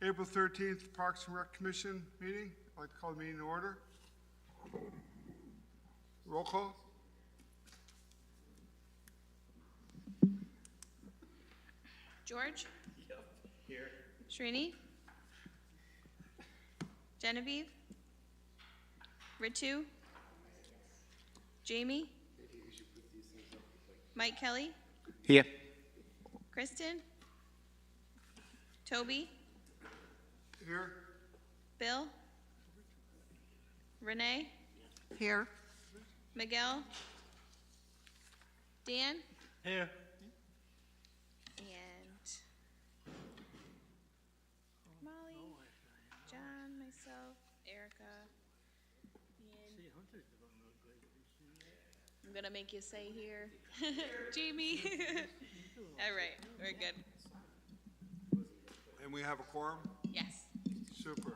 April 13th, Parks and Rec Commission meeting. I'd like to call the meeting to order. Roll call. George? Yep, here. Srini? Genevieve? Ritu? Jamie? Mike Kelly? Here. Kristen? Toby? Here. Bill? Renee? Here. Miguel? Dan? Here. And Molly, John, myself, Erica, and I'm gonna make you say here, Jamie. All right, we're good. And we have a quorum? Yes. Super.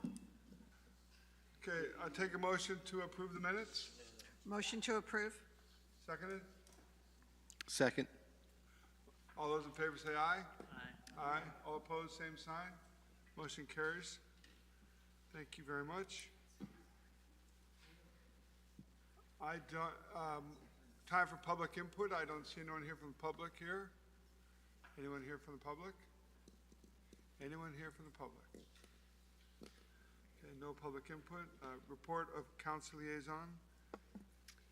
Okay, I take a motion to approve the minutes. Motion to approve. Seconded. Second. All those in favor say aye. Aye. Aye. All opposed, same sign. Motion carries. Thank you very much. I don't, time for public input. I don't see anyone here from the public here. Anyone here from the public? Anyone here from the public? Okay, no public input. Report of council liaison.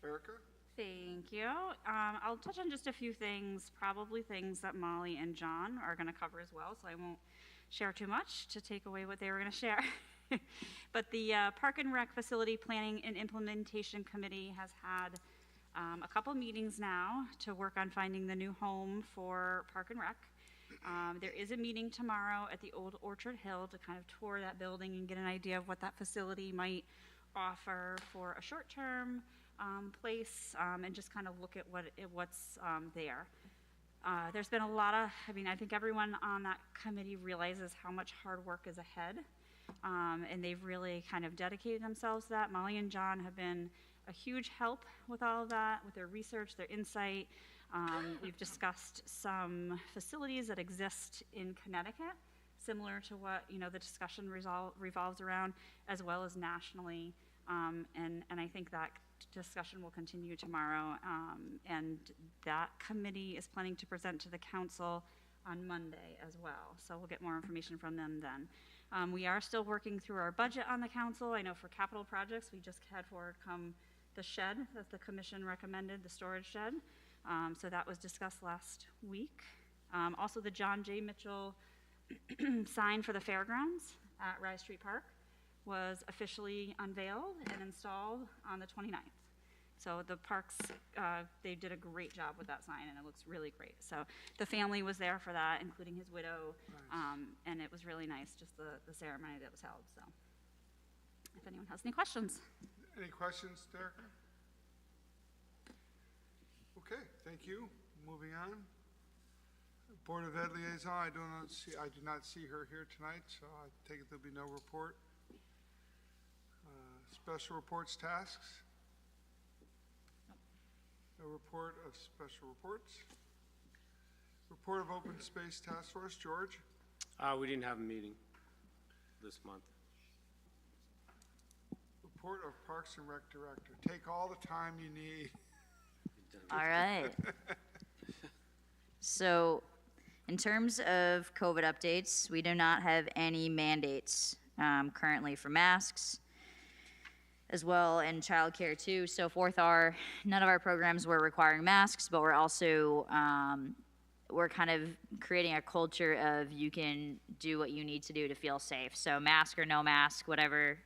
Erica? Thank you. I'll touch on just a few things, probably things that Molly and John are going to cover as well, so I won't share too much to take away what they were going to share. But the Park and Rec Facility Planning and Implementation Committee has had a couple meetings now to work on finding the new home for Park and Rec. There is a meeting tomorrow at the Old Orchard Hill to kind of tour that building and get an idea of what that facility might offer for a short-term place, and just kind of look at what's there. There's been a lot of, I think everyone on that committee realizes how much hard work is ahead, and they've really kind of dedicated themselves to that. Molly and John have been a huge help with all of that, with their research, their insight. We've discussed some facilities that exist in Connecticut, similar to what the discussion revolves around, as well as nationally, and I think that discussion will continue tomorrow, and that committee is planning to present to the council on Monday as well, so we'll get more information from them then. We are still working through our budget on the council. I know for capital projects, we just had forward come the shed that the commission recommended, the storage shed, so that was discussed last week. Also the John J. Mitchell sign for the fairgrounds at Rye Street Park was officially unveiled and installed on the 29th. So the parks, they did a great job with that sign, and it looks really great. So the family was there for that, including his widow, Nice. And it was really nice, just the ceremony that was held. So if anyone has any questions. Any questions, Derek? Okay, thank you. Moving on. Board of Ed liaison, I do not see her here tonight, so I take it there'll be no report. Special reports tasks. No report of special reports. Report of open space task force, George. We didn't have a meeting this month. Report of Parks and Rec Director. Take all the time you need. All right. So, in terms of COVID updates, we do not have any mandates currently for masks, as well in childcare too. So 4th none of our programs were requiring masks, but we're also, we're kind of creating a culture of you can do what you need to do to feel safe. So mask or no mask, whatever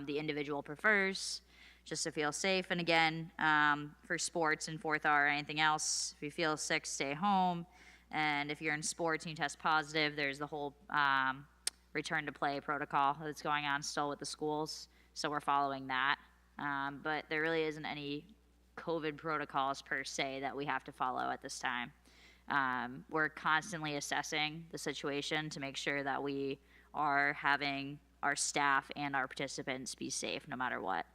the individual prefers, just to feel safe. And again, for sports in 4th or anything else, if you feel sick, stay home. And if you're in sports and you test positive, there's the whole return to play protocol that's going on still with the schools. So we're following that. But there really isn't any COVID protocols per se that we have to follow at this time. We're constantly assessing the situation to make sure that we are having our staff and our participants be safe no matter what.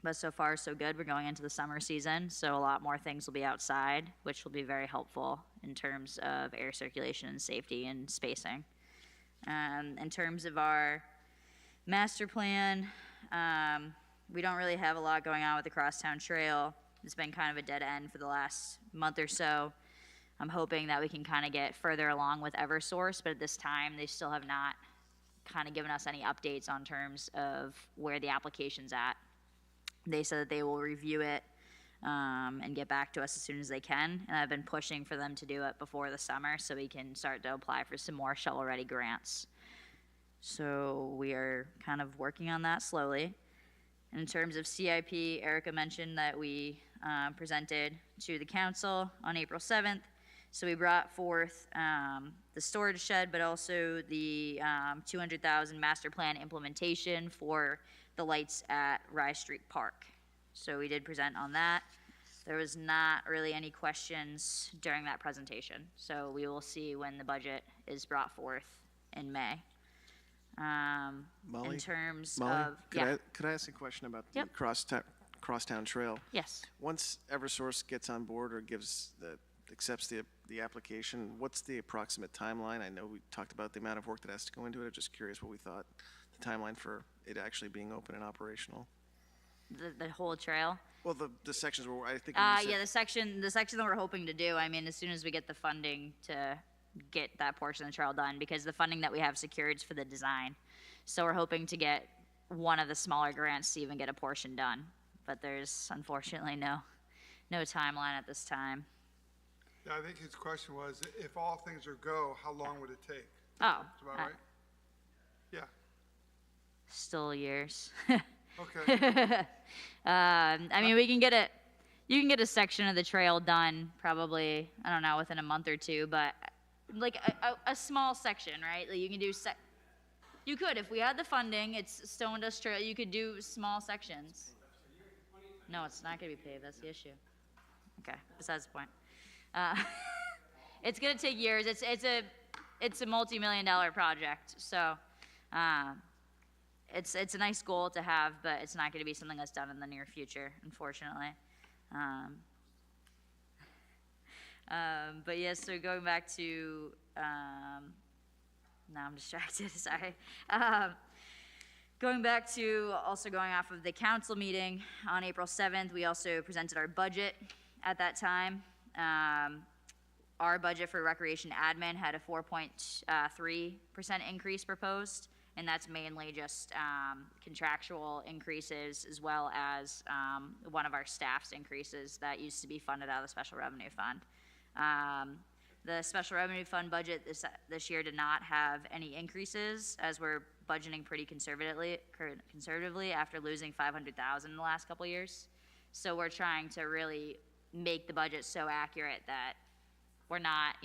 But so far, so good. We're going into the summer season, so a lot more things will be outside, which will be very helpful in terms of air circulation and safety and spacing. In terms of our master plan, we don't really have a lot going on with the Crosstown Trail. It's been kind of a dead end for the last month or so. I'm hoping that we can kind of get further along with Eversource, but at this time, they still have not kind of given us any updates on terms of where the application's at. They said that they will review it and get back to us as soon as they can. And I've been pushing for them to do it before the summer so we can start to apply for some more shovel-ready grants. So we are kind of working on that slowly. In terms of CIP, Erica mentioned that we presented to the council on April 7th. So we brought forth the storage shed, but also the $200,000 master plan implementation for the lights at Rye Street Park. So we did present on that. There was not really any questions during that presentation. So we will see when the budget is brought forth in May. Molly? In terms Molly, of, could I ask a question about Yep. the Crosstown Trail? Yes. Once Eversource gets on board or accepts the application, what's the approximate timeline? I know we talked about the amount of work that has to go into it. I'm just curious what we thought the timeline for it actually being open and operational. The whole trail. Well, the sections where I think you said, Yeah, the section that we're hoping to do, I mean, as soon as we get the funding to get that portion of the trail done, because the funding that we have secured is for the design. So we're hoping to get one of the smaller grants to even get a portion done. But there's unfortunately no timeline at this time. Yeah, I think his question was, if all things are go, how long would it take? Oh, Is that right? Yeah, still years. okay. I mean, you can get a section of the trail done probably, I don't know, within a month or two, but like a small section, right? Like you can do you could, if we had the funding, it's still industrial, you could do small sections. No, it's not gonna be paved, that's the issue. Okay, besides the point. It's gonna take years, it's a multi-million-dollar project, so, it's a nice goal to have, but it's not gonna be something that's done in the near future, unfortunately. But yes, so going back to, now I'm distracted, sorry. Going back to also going off of the council meeting on April 7th, we also presented our budget at that time. Our budget for recreation admin had a 4.3% increase proposed, and that's mainly just contractual increases as well as one of our staff's increases that used to be funded out of the special revenue fund. The special revenue fund budget this year did not have any increases, as we're budgeting pretty conservatively after losing $500,000 in the last couple years. So we're trying to really make the budget so accurate that we're not,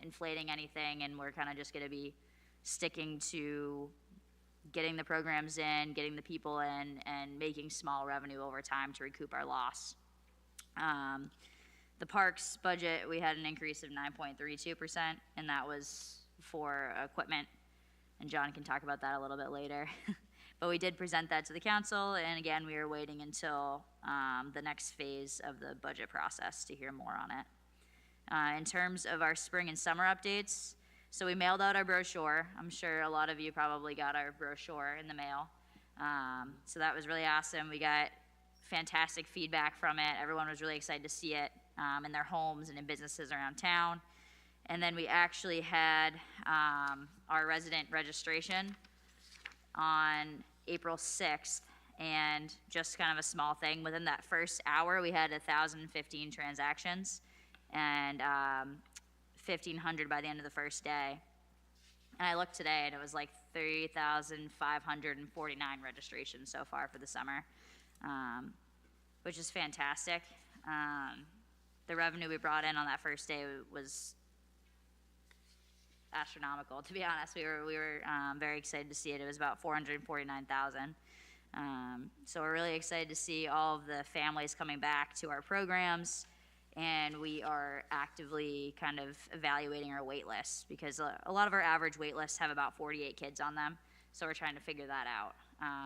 inflating anything, and we're kind of just going to be sticking to getting the programs in, getting the people in, and making small revenue over time to recoup our loss. The parks budget, we had an increase of 9.32%, and that was for equipment, and John can talk about that a little bit later. But we did present that to the council, and again, we are waiting until the next phase of the budget process to hear more on it. In terms of our spring and summer updates, so we mailed out our brochure. I'm sure a lot of you probably got our brochure in the mail. So that was really awesome. We got fantastic feedback from it. Everyone was really excited to see it in their homes and in businesses around town. And then we actually had our resident registration on April 6th, and just kind of a small thing, within that first hour, we had 1,015 transactions, and 1,500 by the end of the first day. And I looked today, and it was like 3,549 registrations so far for the summer, which is fantastic. The revenue we brought in on that first day was astronomical, to be honest. We were very excited to see it. It was about $449,000. So we're really excited to see all of the families coming back to our programs, and we are actively kind of evaluating our wait lists, because a lot of our average wait lists have about 48 kids on them, so we're trying to figure that out.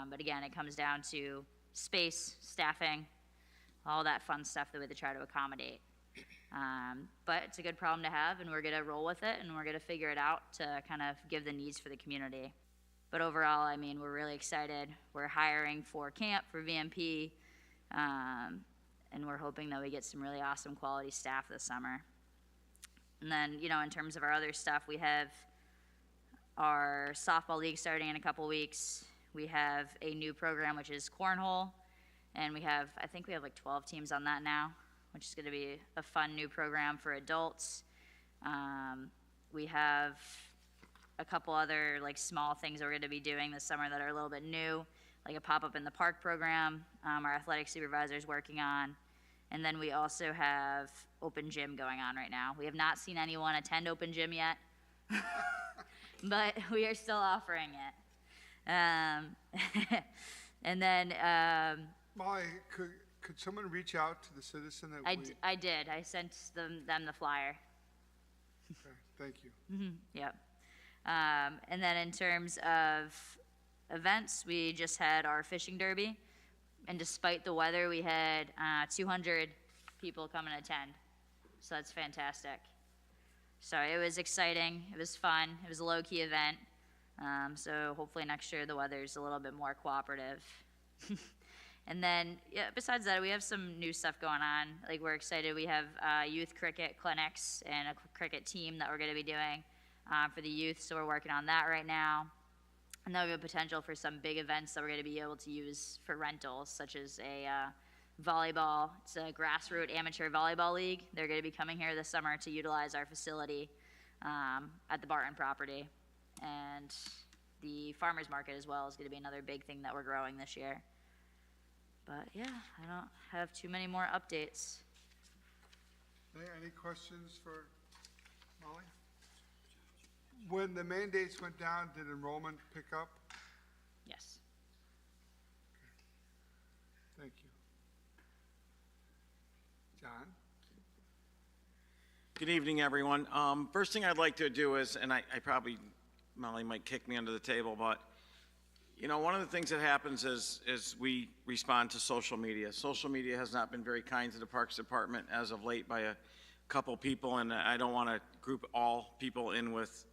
But again, it comes down to space, staffing, all that fun stuff that we try to accommodate. But it's a good problem to have, and we're going to roll with it, and we're going to figure it out to kind of give the needs for the community. But overall, I mean, we're really excited. We're hiring for camp, for VMP, and we're hoping that we get some really awesome quality staff this summer. And then, you know, in terms of our other stuff, we have our softball league starting in a couple weeks. We have a new program, which is Cornhole, and I think we have like 12 teams on that now, which is going to be a fun new program for adults. We have a couple other like small things we're going to be doing this summer that are a little bit new, like a pop-up in the park program our athletic supervisor is working on. And then we also have open gym going on right now. We have not seen anyone attend open gym yet, but we are still offering it. And then Molly, could someone reach out to the citizen that I did. I sent them the flyer. Okay, thank you. Yep. And then in terms of events, we just had our fishing derby. And despite the weather, we had 200 people come and attend. So that's fantastic. So it was exciting. It was fun. It was a low-key event. So hopefully next year the weather's a little bit more cooperative. And then, yeah, besides that, we have some new stuff going on. Like, we're excited. We have youth cricket clinics and a cricket team that we're going to be doing for the youth. So we're working on that right now. And then we have a potential for some big events that we're going to be able to use for rentals, such as a volleyball. It's a grassroots amateur volleyball league. They're going to be coming here this summer to utilize our facility at the Barton property. And the farmers market as well is going to be another big thing that we're growing this year. But yeah, I don't have too many more updates. Any questions for Molly? When the mandates went down, did enrollment pick up? Yes. Thank you. John? Good evening, everyone. First thing I'd like to do is, and I probably, Molly might kick me under the table, but you know, one of the things that happens is we respond to social media. Social media has not been very kind to the Parks Department as of late by a couple people, and I don't want to group all people in with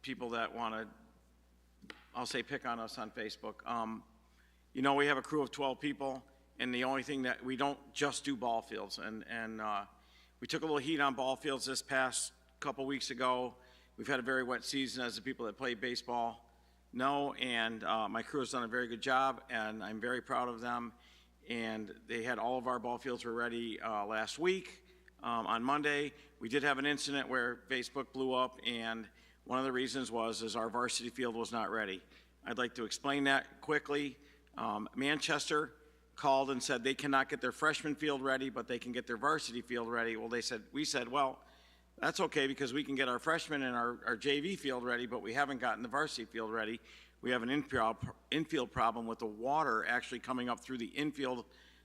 people that want to, I'll say, pick on us on Facebook. You know, we have a crew of 12 people, and the only thing that we don't just do ball fields, and we took a little heat on ball fields this past couple weeks ago. We've had a very wet season, as the people that play baseball know, and my crew has done a very good job, and I'm very proud of them. And they had all of our ball fields were ready last week. On Monday, we did have an incident where Facebook blew up, and one of the reasons is our varsity field was not ready. I'd like to explain that quickly. Manchester called and said they cannot get their freshman field ready, but they can get their varsity field ready. Well, we said, well, that's okay, because we can get our freshman and our JV field ready, but we haven't gotten the varsity field ready. We have an infield problem with the water actually coming up through the infield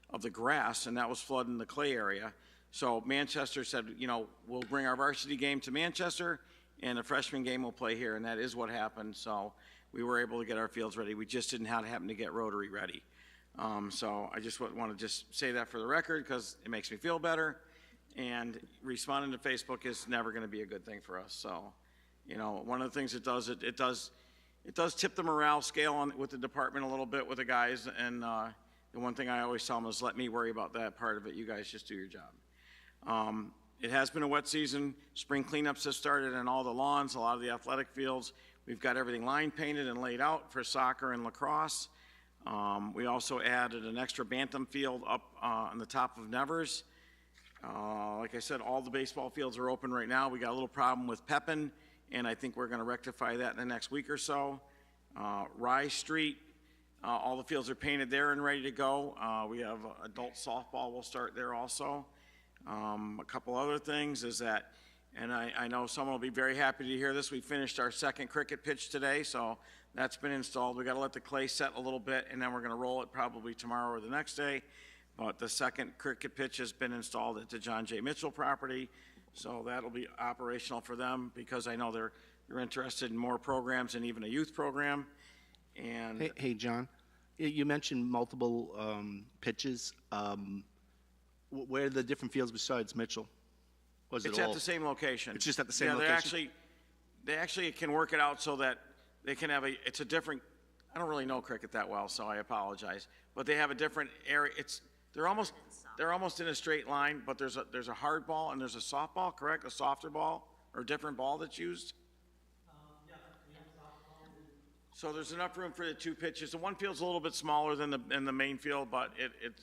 of the grass, and that was flooding the clay area. So Manchester said, you know, we'll bring our varsity game to Manchester, and the freshman game will play here, and that is what happened. So we were able to get our fields ready. We just didn't happen to get Rotary ready. So I just want to just say that for the record, because it makes me feel better. And responding to Facebook is never going to be a good thing for us. So, you know, one of the things it does tip the morale scale with the department a little bit with the guys. And the one thing I always tell them is, let me worry about that part of it. You guys just do your job. It has been a wet season. Spring cleanups have started on all the lawns, a lot of the athletic fields. We've got everything line painted and laid out for soccer and lacrosse. We also added an extra bantam field up on the top of Nevers. Like I said, all the baseball fields are open right now. We got a little problem with Pepin, and I think we're going to rectify that in the next week or so. Rye Street, all the fields are painted there and ready to go. We have adult softball will start there also. A couple other things is that, and I know someone will be very happy to hear this, we finished our second cricket pitch today, so that's been installed. We got to let the clay set a little bit, and then we're going to roll it probably tomorrow or the next day. But the second cricket pitch has been installed at the John J. Mitchell property, so that'll be operational for them, because I know they're interested in more programs and even a youth program. And Hey, John, you mentioned multiple pitches. Where are the different fields besides Mitchell? Was it It's at all? the same location. It's just at the same Yeah, location? they actually can work it out so that they can have it's a different, I don't really know cricket that well, so I apologize. But they have a different area, they're almost in a straight line, but there's a hard ball and there's a softball, correct? A softer ball or a different ball that's used? So there's enough room for the two pitches. The one field's a little bit smaller than the main field, but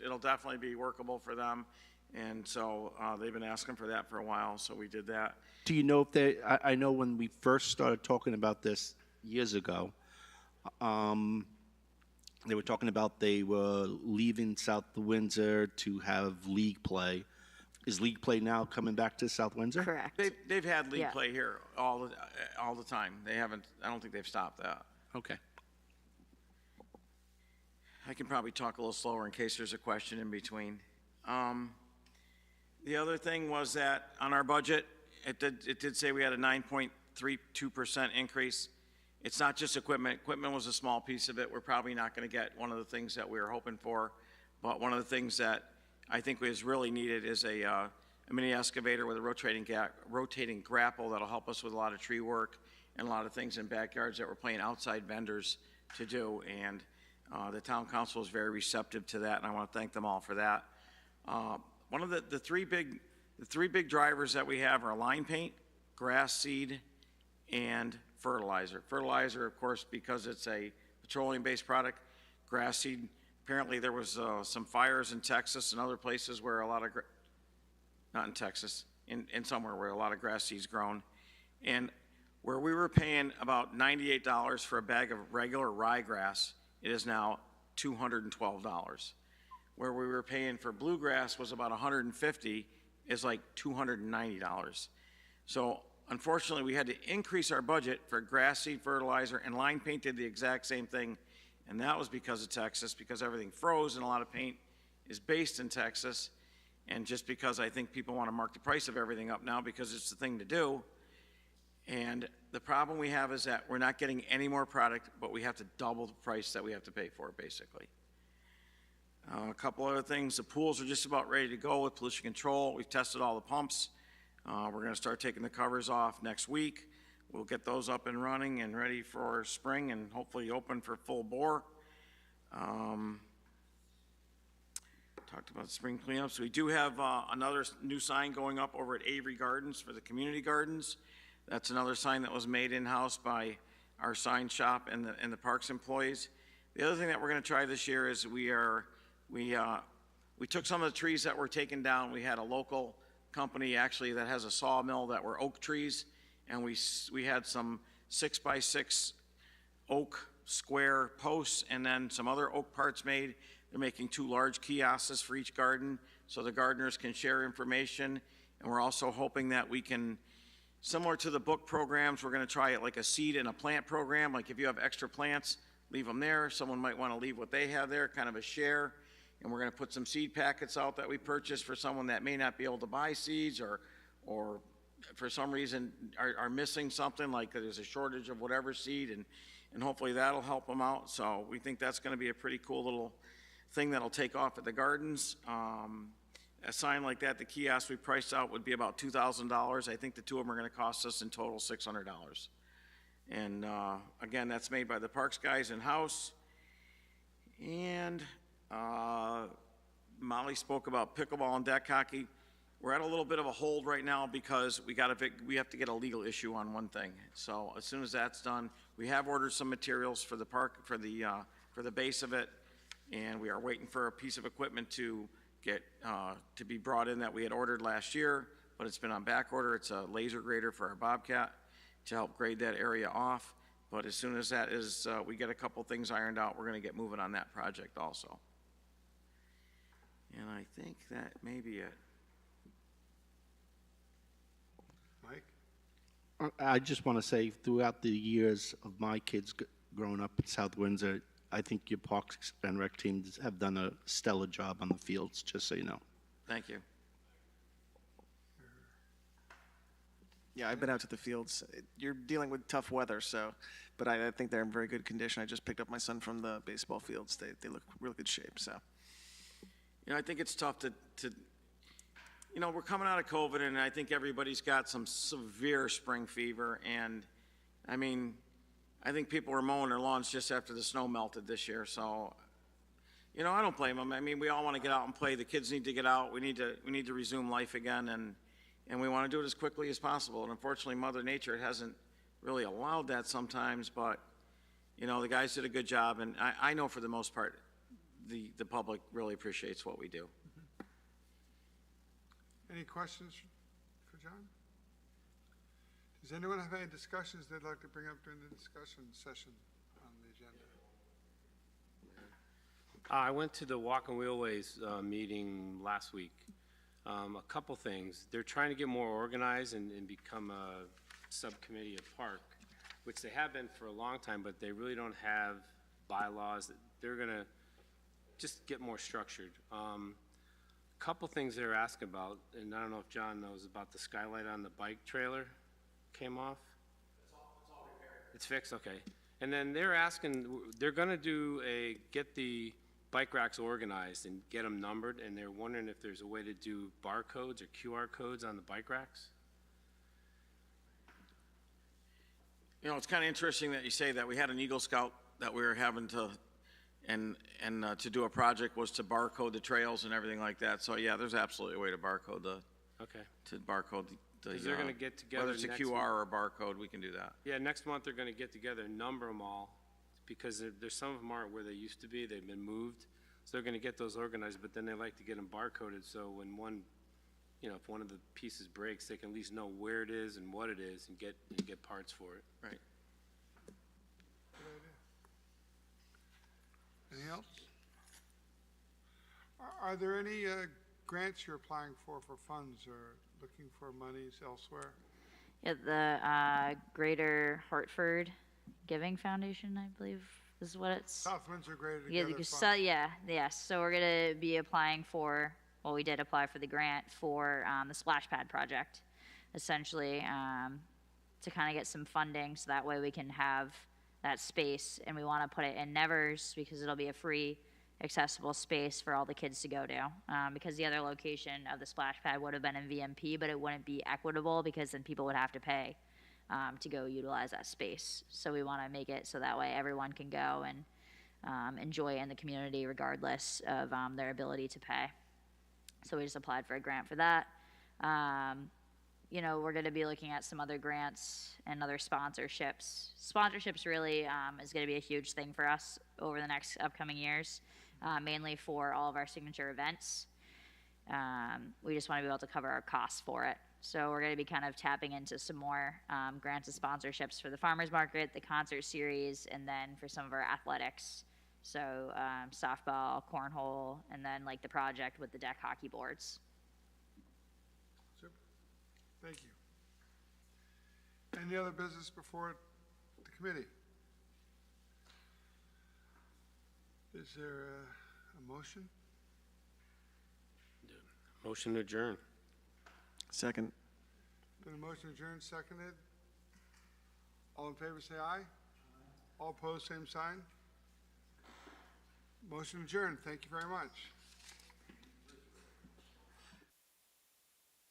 it'll definitely be workable for them. And so they've been asking for that for a while, so we did that. Do you know if I know when we first started talking about this years ago, they were talking about they were leaving South Windsor to have league play. Is league play now coming back to South Windsor? Correct. They've had league Yeah. play here all the time. They haven't, I don't think they've stopped that. Okay. I can probably talk a little slower in case there's a question in between. The other thing was that on our budget, it did say we had a 9.32% increase. It's not just equipment. Equipment was a small piece of it. We're probably not going to get one of the things that we were hoping for. But one of the things that I think is really needed is a mini excavator with a rotating grapple that'll help us with a lot of tree work and a lot of things in backyards that we're paying outside vendors to do. And the town council is very receptive to that, and I want to thank them all for that. One of the three big drivers that we have are line paint, grass seed, and fertilizer. Fertilizer, of course, because it's a petroleum-based product. Grass seed, apparently there was some fires in Texas and other places where a lot of, not in Texas, in somewhere where a lot of grass seed's grown. And where we were paying about $98 for a bag of regular ryegrass, it is now $212. Where we were paying for bluegrass was about $150, is like $290. So unfortunately, we had to increase our budget for grass seed fertilizer, and line paint did the exact same thing, and that was because of Texas, because everything froze and a lot of paint is based in Texas, and just because I think people want to mark the price of everything up now because it's the thing to do. And the problem we have is that we're not getting any more product, but we have to double the price that we have to pay for it, basically. A couple other things, the pools are just about ready to go with pollution control. We've tested all the pumps. We're going to start taking the covers off next week. We'll get those up and running and ready for spring and hopefully open for full bore. Talked about spring cleanups. We do have another new sign going up over at Avery Gardens for the community gardens. That's another sign that was made in-house by our sign shop and the parks employees. The other thing that we're going to try this year is we took some of the trees that were taken down. We had a local company actually that has a sawmill that were oak trees, and we had some 6x6 oak square posts and then some other oak parts made. They're making 2 large kiosks for each garden so the gardeners can share information, and we're also hoping that we can, similar to the book programs, we're going to try it like a seed and a plant program. Like if you have extra plants, leave them there. Someone might want to leave what they have there, kind of a share. And we're going to put some seed packets out that we purchased for someone that may not be able to buy seeds or for some reason are missing something, like there's a shortage of whatever seed, and hopefully that'll help them out. So we think that's going to be a pretty cool little thing that'll take off at the gardens. A sign like that, the kiosk we priced out would be about $2,000. I think the 2 of them are going to cost us in total $600. And again, that's made by the parks guys in-house. And Molly spoke about pickleball and deck hockey. We're at a little bit of a hold right now because we have to get a legal issue on one thing. So as soon as that's done, we have ordered some materials for the park, for the base of it, and we are waiting for a piece of equipment to get to be brought in that we had ordered last year, but it's been on back order. It's a laser grader for our Bobcat to help grade that area off. But as soon as that is, we get a couple things ironed out, we're going to get moving on that project also. And I think that may be it. Mike? I just want to say, throughout the years of my kids growing up in South Windsor, I think your Parks and Rec teams have done a stellar job on the fields, just so you know. Thank you. Yeah, I've been out to the fields. You're dealing with tough weather, but I think they're in very good condition. I just picked up my son from the baseball fields. They look really good shape, so. You know, I think it's tough to you know, we're coming out of COVID, and I think everybody's got some severe spring fever, and, I mean, I think people were mowing their lawns just after the snow melted this year, so, you know, I don't blame them. I mean, we all want to get out and play. The kids need to get out. We need to resume life again, and we want to do it as quickly as possible. And unfortunately, Mother Nature hasn't really allowed that sometimes, but, you know, the guys did a good job, and I know for the most part, the public really appreciates what we do. Any questions for John? Does anyone have any discussions they'd like to bring up during the discussion session on the agenda? I went to the Walk and Wheelways meeting last week. A couple things. They're trying to get more organized and become a subcommittee of park, which they have been for a long time, but they really don't have bylaws. They're going to just get more structured. Couple things they're asking about, and I don't know if John knows about the skylight on the bike trailer came off. It's all repaired. It's fixed, okay. And then they're asking, they're gonna get the bike racks organized and get them numbered, and they're wondering if there's a way to do barcodes or QR codes on the bike racks. You know, it's kind of interesting that you say that. We had an Eagle Scout that we were having to, to do a project was to barcode the trails and everything like that. So yeah, there's absolutely a way to barcode the, Okay. to barcode the. 'Cause they're gonna get together Whether it's a next QR or a barcode, we can do that. Yeah, next month they're gonna get together and number them all, because there's some of them aren't where they used to be, they've been moved. So they're gonna get those organized, but then they like to get them barcoded, so when one, you know, if one of the pieces breaks, they can at least know where it is and what it is and get parts for it. Right. Good idea. Anything else? Are there any grants you're applying for funds or looking for monies elsewhere? Yeah, the Greater Hartford Giving Foundation, I believe, is what it's. South Windsor Greater Yeah, Together because, Fund. yes. So we're gonna be applying for, well, we did apply for the grant for the splash pad project, essentially, to kind of get some funding, so that way we can have that space, and we want to put it in Nevers because it'll be a free, accessible space for all the kids to go to. Because the other location of the splash pad would have been in VMP, but it wouldn't be equitable because then people would have to pay to go utilize that space. So we want to make it so that way everyone can go and enjoy it in the community regardless of their ability to pay. So we just applied for a grant for that. You know, we're going to be looking at some other grants and other sponsorships. Sponsorships really is going to be a huge thing for us over the next upcoming years, mainly for all of our signature events. We just want to be able to cover our costs for it. So we're going to be kind of tapping into some more grants and sponsorships for the farmers market, the concert series, and then for some of our athletics. So softball, cornhole, and then like the project with the deck hockey boards. Super. Thank you. Any other business before the committee? Is there a motion? Motion to adjourn. Second. Been a motion adjourned, seconded. All in favor, say aye. All opposed, same sign. Motion adjourned. Thank you very much.